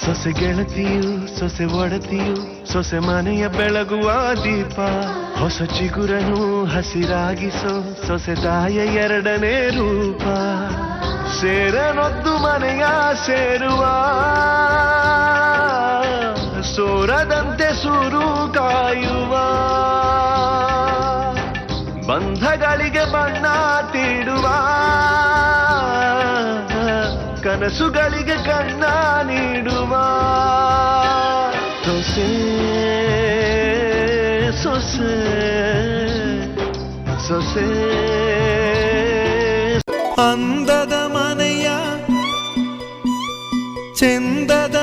ಸೊಸೆ ಗೆಳತಿಯು ಸೊಸೆ ಒಡತಿಯು ಸೊಸೆ ಮನೆಯ ಬೆಳಗುವ ದೀಪ. ಹೊಸ ಚಿಗುರನು ಹಸಿರಾಗಿಸೋ ಸೊಸೆ ತಾಯ ಎರಡನೇ ರೂಪ. ಸೇರನೊದ್ದು ಮನೆಯ ಸೇರುವ ಸೋರದಂತೆ ಸೂರು ಕಾಯುವ. ಬಂಧಗಳಿಗೆ ಬಣ್ಣ ತೀಡುವ ಕನಸುಗಳಿಗೆ ಕಣ್ಣ ನೀಡುವ ಸೊಸೆ ಸೊಸೆ ಸೊಸೆ. ಅಂದದ ಮನೆಯ ಚೆಂದದ